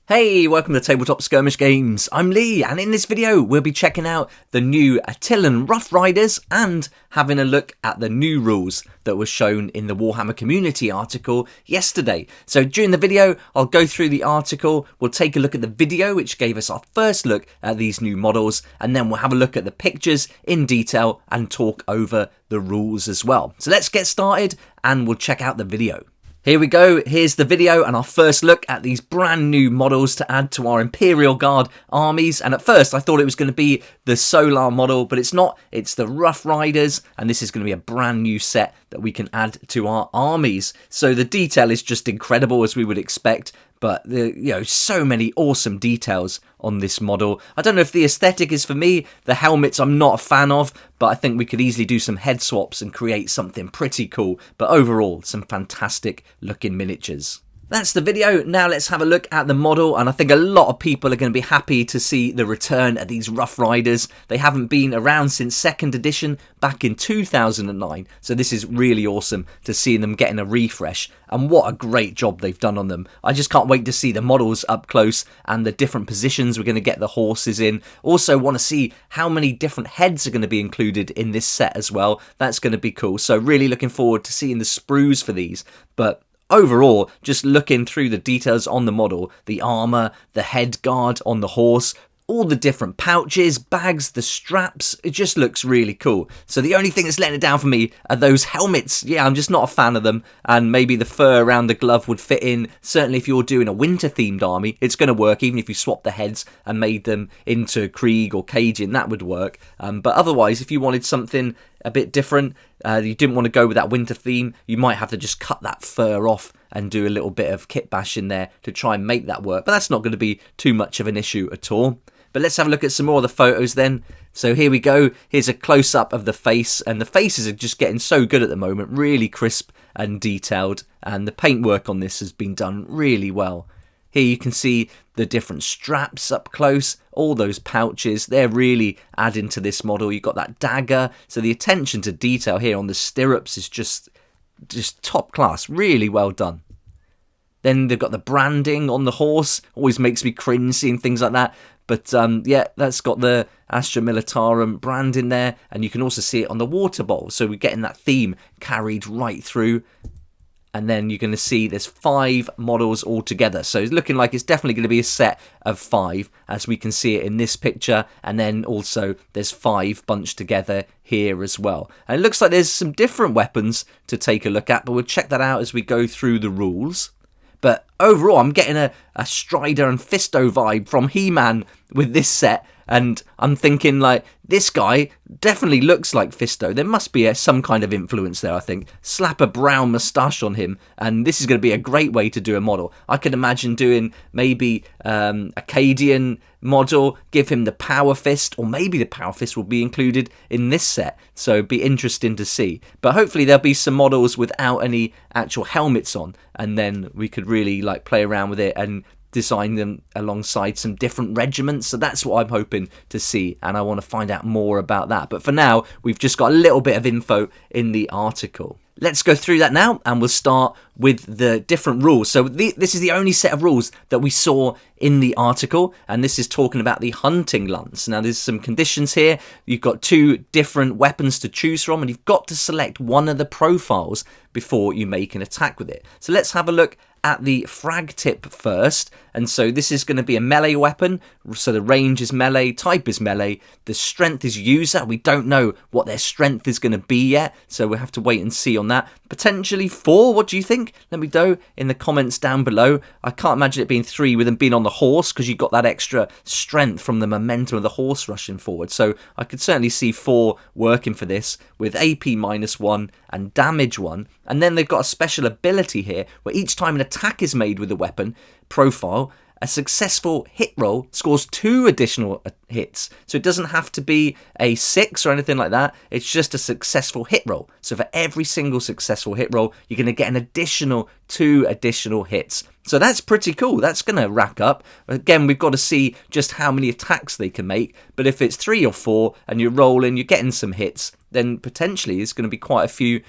Hey, welcome to Tabletop Skirmish Games. I'm Lee, and in this video we'll be checking out the new Attila Rough Riders and having a look at the new rules that were shown in the Warhammer community article yesterday. So during the video I'll go through the article, we'll take a look at the video which gave us our first look at these new models, and then we'll have a look at the pictures in detail and talk over the rules as well. So let's get started and we'll check out the video. Here we go, here's the video and our first look at these brand new models to add to our Imperial Guard armies. And at first I thought it was going to be the Solar model, but it's not. It's the Rough Riders, and this is going to be a brand new set that we can add to our armies. So the detail is just incredible, as we would expect. But so many awesome details on this model. I don't know if the aesthetic is for me. The helmets I'm not a fan of, but I think we could easily do some head swaps and create something pretty cool. But overall, some fantastic looking miniatures. That's the video. Now let's have a look at the model, and I think a lot of people are going to be happy to see the return of these Rough Riders. They haven't been around since 2nd edition back in 2009, so this is really awesome to see them getting a refresh, and what a great job they've done on them. I just can't wait to see the models up close and the different positions we're going to get the horses in. Also want to see how many different heads are going to be included in this set as well. That's going to be cool, so really looking forward to seeing the sprues for these. But overall, just looking through the details on the model, the armour, the head guard on the horse, all the different pouches, bags, the straps, it just looks really cool. So the only thing that's letting it down for me are those helmets. Yeah, I'm just not a fan of them, and maybe the fur around the glove would fit in. Certainly if you're doing a winter themed army, it's going to work, even if you swap the heads and made them into Krieg or Cajun, that would work. But otherwise, if you wanted something a bit different, you didn't want to go with that winter theme, you might have to just cut that fur off and do a little bit of kit bash in there to try and make that work. But that's not going to be too much of an issue at all. But let's have a look at some more of the photos then. So here we go. Here's a close-up of the face, and the faces are just getting so good at the moment, really crisp and detailed, and the paintwork on this has been done really well. Here you can see the different straps up close, all those pouches, they're really adding to this model. You've got that dagger, so the attention to detail here on the stirrups is just top class, really well done. Then they've got the branding on the horse, always makes me cringe seeing things like that. But yeah, that's got the Astra Miliarum brand in there, and you can also see it on the water bottle, so we're getting that theme carried right through. And then you're going to see there's 5 models altogether. So it's looking like it's definitely going to be a set of 5, as we can see it in this picture. And then also there's 5 bunched together here as well. And it looks like there's some different weapons to take a look at, but we'll check that out as we go through the rules. But overall, I'm getting a Strider and Fisto vibe from He-Man with this set. And I'm thinking, like, this guy definitely looks like Fisto. There must be some kind of influence there, I think. Slap a brown moustache on him, and this is going to be a great way to do a model. I could imagine doing maybe a Cadian model, give him the Power Fist, or maybe the Power Fist will be included in this set. So it'd be interesting to see. But hopefully there'll be some models without any actual helmets on, and then we could really, like, play around with it and design them alongside some different regiments. So that's what I'm hoping to see, and I want to find out more about that. But for now, we've just got a little bit of info in the article. Let's go through that now, and we'll start with the different rules. So this is the only set of rules that we saw in the article, and this is talking about the hunting lance. Now there's some conditions here. You've got 2 different weapons to choose from, and you've got to select one of the profiles before you make an attack with it. So let's have a look at the frag tip first. And so this is going to be a melee weapon, so the range is melee, type is melee, the strength is user. We don't know what their strength is going to be yet, so we'll have to wait and see on that. Potentially 4, what do you think? Let me know in the comments down below. I can't imagine it being 3 with them being on the horse, because you've got that extra strength from the momentum of the horse rushing forward. So I could certainly see 4 working for this, with AP -1 and damage 1. And then they've got a special ability here, where each time an attack is made with the weapon profile, a successful hit roll scores 2 additional hits. So it doesn't have to be a 6 or anything like that. It's just a successful hit roll. So for every single successful hit roll, you're going to get an additional 2 additional hits. So that's pretty cool. That's going to rack up. Again, we've got to see just how many attacks they can make. But if it's 3 or 4 and you're rolling, you're getting some hits, then potentially it's going to be quite a few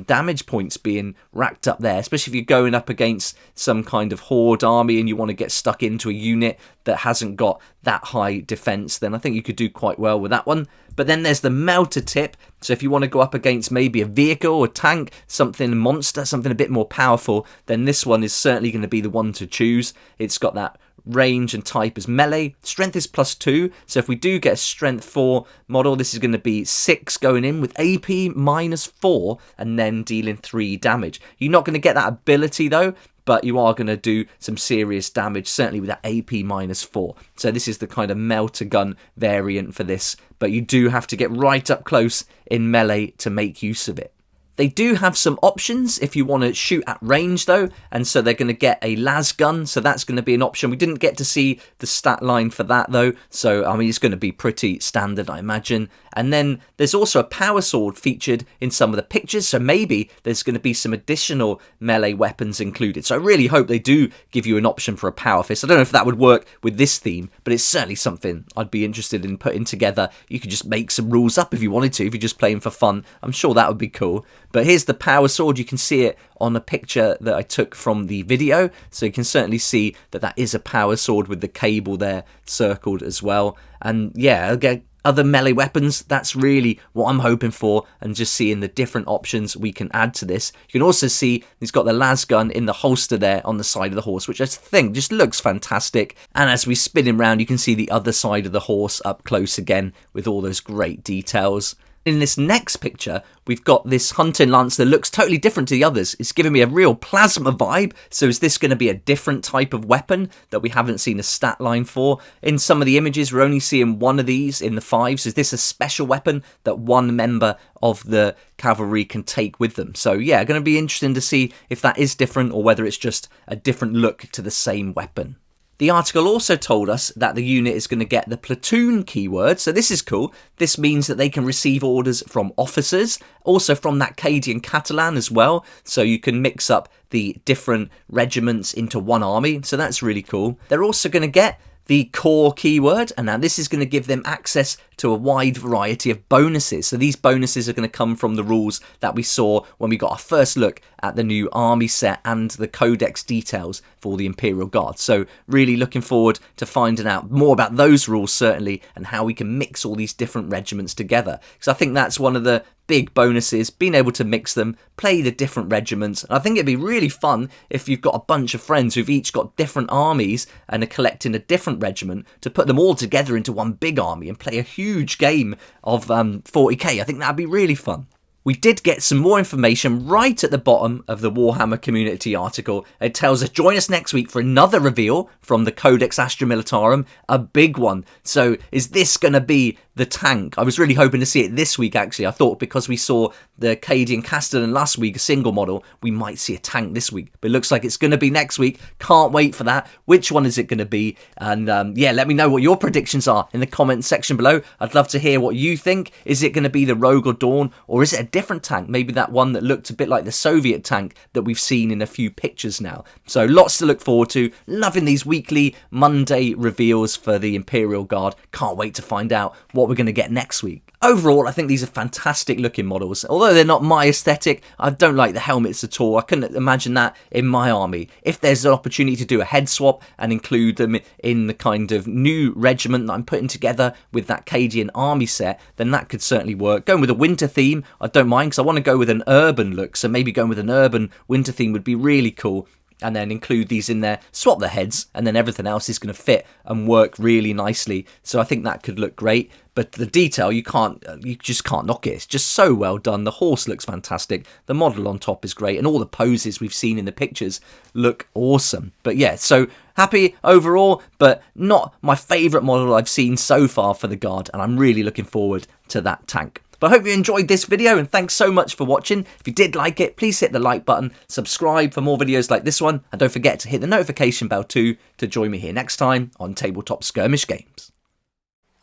damage points being racked up there, especially if you're going up against some kind of horde army and you want to get stuck into a unit that hasn't got that high defense. Then I think you could do quite well with that one. But then there's the melter tip. So if you want to go up against maybe a vehicle or tank, something monster, something a bit more powerful, then this one is certainly going to be the one to choose. It's got that range and type as melee. Strength is +2, so if we do get a strength 4 model, this is going to be 6 going in with AP -4 and then dealing 3 damage. You're not going to get that ability though, but you are going to do some serious damage, certainly with that AP -4. So this is the kind of melter gun variant for this, but you do have to get right up close in melee to make use of it. They do have some options if you want to shoot at range though, and so they're going to get a las gun, so that's going to be an option. We didn't get to see the stat line for that though, so I mean it's going to be pretty standard I imagine. And then there's also a power sword featured in some of the pictures, so maybe there's going to be some additional melee weapons included. So I really hope they do give you an option for a power fist. I don't know if that would work with this theme, but it's certainly something I'd be interested in putting together. You could just make some rules up if you wanted to, if you're just playing for fun. I'm sure that would be cool. But here's the power sword. You can see it on a picture that I took from the video. So you can certainly see that that is a power sword with the cable there circled as well. And yeah, again, other melee weapons, that's really what I'm hoping for, and just seeing the different options we can add to this. You can also see he's got the las gun in the holster there on the side of the horse, which I think just looks fantastic. And as we spin him around, you can see the other side of the horse up close again with all those great details. In this next picture, we've got this hunting lance that looks totally different to the others. It's giving me a real plasma vibe. So is this going to be a different type of weapon that we haven't seen a stat line for? In some of the images, we're only seeing one of these in the 5s. Is this a special weapon that one member of the cavalry can take with them? So yeah, going to be interesting to see if that is different or whether it's just a different look to the same weapon. The article also told us that the unit is going to get the Platoon Keyword, so this is cool. This means that they can receive orders from officers, also from that Cadian Catalan as well, so you can mix up the different regiments into one army, so that's really cool. They're also going to get the core keyword, and now this is going to give them access to a wide variety of bonuses. So these bonuses are going to come from the rules that we saw when we got our first look at the new army set and the codex details for the Imperial Guard. So really looking forward to finding out more about those rules certainly, and how we can mix all these different regiments together. Because I think that's one of the big bonuses, being able to mix them, play the different regiments. And I think it'd be really fun if you've got a bunch of friends who've each got different armies and are collecting a different regiment, to put them all together into one big army and play a huge game of 40k. I think that'd be really fun. We did get some more information right at the bottom of the Warhammer community article. It tells us, join us next week for another reveal from the Codex Astra Militarum, a big one. So is this going to be the tank? I was really hoping to see it this week actually. I thought because we saw the Cadian Castellan last week, a single model, we might see a tank this week. But it looks like it's going to be next week. Can't wait for that. Which one is it going to be? And yeah, let me know what your predictions are in the comments section below. I'd love to hear what you think. Is it going to be the Rogue or Dawn, or is it a different tank? Maybe that one that looked a bit like the Soviet tank that we've seen in a few pictures now. So lots to look forward to. Loving these weekly Monday reveals for the Imperial Guard. Can't wait to find out what we're going to get next week. Overall, I think these are fantastic looking models. Although they're not my aesthetic, I don't like the helmets at all. I couldn't imagine that in my army. If there's an opportunity to do a head swap and include them in the kind of new regiment that I'm putting together with that Cadian army set, then that could certainly work. Going with a winter theme, I don't mind, because I want to go with an urban look. So maybe going with an urban winter theme would be really cool. And then include these in there, swap the heads, and then everything else is going to fit and work really nicely. So I think that could look great. But the detail, you just can't knock it. It's just so well done. The horse looks fantastic. The model on top is great. And all the poses we've seen in the pictures look awesome. But yeah, so happy overall, but not my favourite model I've seen so far for the Guard. And I'm really looking forward to that tank. But I hope you enjoyed this video, and thanks so much for watching. If you did like it, please hit the like button, subscribe for more videos like this one, and don't forget to hit the notification bell too to join me here next time on Tabletop Skirmish Games.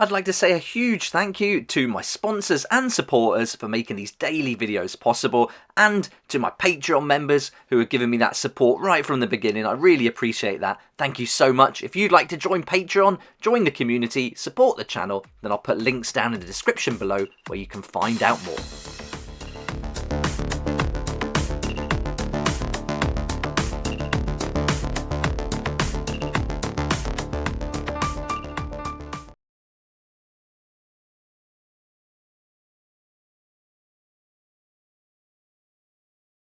I'd like to say a huge thank you to my sponsors and supporters for making these daily videos possible, and to my Patreon members who have given me that support right from the beginning. I really appreciate that. Thank you so much. If you'd like to join Patreon, join the community, support the channel, then I'll put links down in the description below where you can find out more.